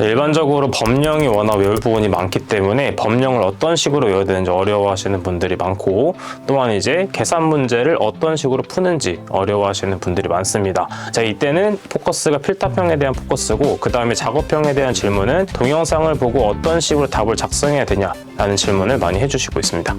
일반적으로 법령이 워낙 외울 부분이 많기 때문에 법령을 어떤 식으로 외워야 되는지 어려워하시는 분들이 많고, 또한 이제 계산 문제를 어떤 식으로 푸는지 어려워하시는 분들이 많습니다. 자, 이때는 포커스가 필답형에 대한 포커스고, 그 다음에 작업형에 대한 질문은 동영상을 보고 어떤 식으로 답을 작성해야 되냐라는 질문을 많이 해주시고 있습니다.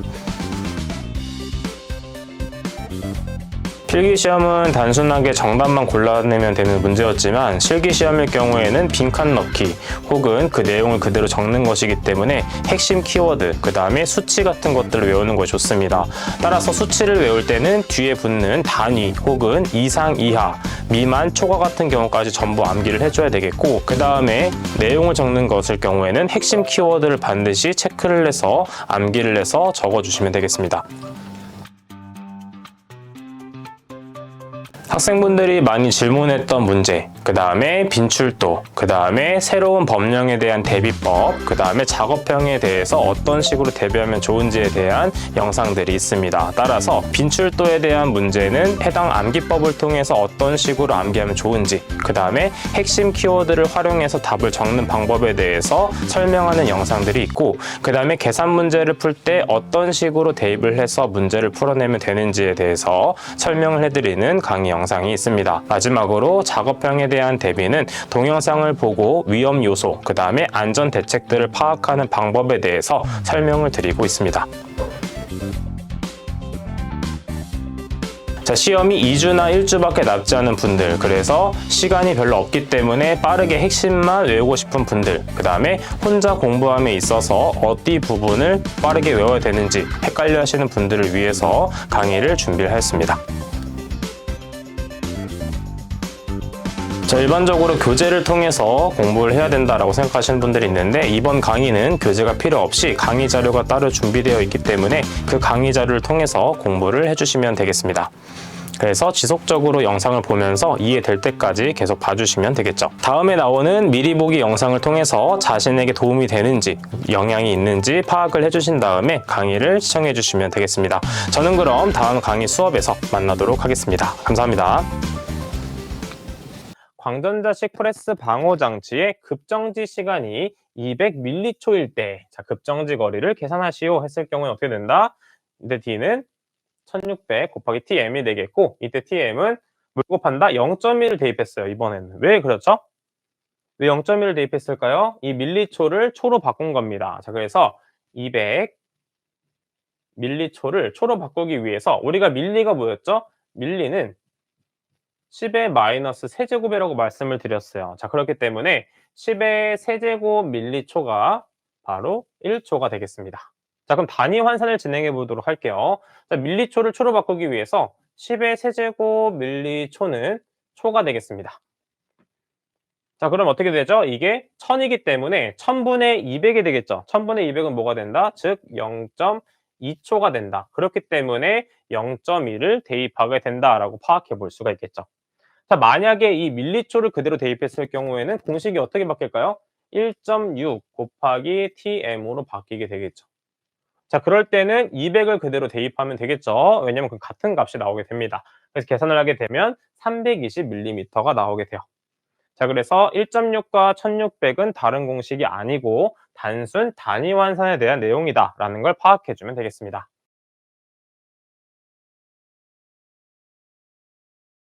필기시험은 단순하게 정답만 골라내면 되는 문제였지만, 실기시험일 경우에는 빈칸 넣기 혹은 그 내용을 그대로 적는 것이기 때문에 핵심 키워드, 그 다음에 수치 같은 것들을 외우는 것이 좋습니다. 따라서 수치를 외울 때는 뒤에 붙는 단위 혹은 이상, 이하, 미만, 초과 같은 경우까지 전부 암기를 해줘야 되겠고, 그 다음에 내용을 적는 것일 경우에는 핵심 키워드를 반드시 체크를 해서 암기를 해서 적어주시면 되겠습니다. 학생분들이 많이 질문했던 문제, 그 다음에 빈출도, 그 다음에 새로운 법령에 대한 대비법, 그 다음에 작업형에 대해서 어떤 식으로 대비하면 좋은지에 대한 영상들이 있습니다. 따라서 빈출도에 대한 문제는 해당 암기법을 통해서 어떤 식으로 암기하면 좋은지, 그 다음에 핵심 키워드를 활용해서 답을 적는 방법에 대해서 설명하는 영상들이 있고, 그 다음에 계산 문제를 풀 때 어떤 식으로 대입을 해서 문제를 풀어내면 되는지에 대해서 설명을 해드리는 강의 영상이 있습니다. 마지막으로 작업형에 대한 대비는 동영상을 보고 위험 요소, 그 다음에 안전 대책들을 파악하는 방법에 대해서 설명을 드리고 있습니다. 자, 시험이 2주나 1주밖에 남지 않은 분들, 그래서 시간이 별로 없기 때문에 빠르게 핵심만 외우고 싶은 분들, 그 다음에 혼자 공부함에 있어서 어디 부분을 빠르게 외워야 되는지 헷갈려 하시는 분들을 위해서 강의를 준비를 했습니다. 자, 일반적으로 교재를 통해서 공부를 해야 된다라고 생각하시는 분들이 있는데, 이번 강의는 교재가 필요 없이 강의 자료가 따로 준비되어 있기 때문에 그 강의 자료를 통해서 공부를 해주시면 되겠습니다. 그래서 지속적으로 영상을 보면서 이해될 때까지 계속 봐주시면 되겠죠. 다음에 나오는 미리 보기 영상을 통해서 자신에게 도움이 되는지, 영향이 있는지 파악을 해주신 다음에 강의를 시청해 주시면 되겠습니다. 저는 그럼 다음 강의 수업에서 만나도록 하겠습니다. 감사합니다. 광전자식 프레스 방호 장치의 급정지 시간이 200mC일 때, 자, 급정지 거리를 계산하시오 했을 경우에 어떻게 된다? 이때 D는 1600 곱하기 TM이 되겠고, 이때 TM은 뭘 곱한다? 0.1을 대입했어요. 이번에는. 왜 그렇죠? 왜 0.1을 대입했을까요? 이 밀리초를 초로 바꾼 겁니다. 자, 그래서 200 밀리초를 초로 바꾸기 위해서, 우리가 밀리가 뭐였죠? 밀리는 10의 마이너스 세제곱이라고 말씀을 드렸어요. 자, 그렇기 때문에 10의 세제곱 밀리초가 바로 1초가 되겠습니다. 자, 그럼 단위 환산을 진행해 보도록 할게요. 자, 밀리초를 초로 바꾸기 위해서 10의 세제곱 밀리초는 초가 되겠습니다. 자, 그럼 어떻게 되죠? 이게 1000이기 때문에 1000분의 200이 되겠죠. 1000분의 200은 뭐가 된다? 즉 0.2초가 된다. 그렇기 때문에 0.2를 대입하게 된다라고 파악해 볼 수가 있겠죠. 자, 만약에 이 밀리초를 그대로 대입했을 경우에는 공식이 어떻게 바뀔까요? 1.6 곱하기 TM으로 바뀌게 되겠죠. 자, 그럴 때는 200을 그대로 대입하면 되겠죠. 왜냐면 그 같은 값이 나오게 됩니다. 그래서 계산을 하게 되면 320mm가 나오게 돼요. 자, 그래서 1.6과 1600은 다른 공식이 아니고 단순 단위 환산에 대한 내용이다라는 걸 파악해 주면 되겠습니다.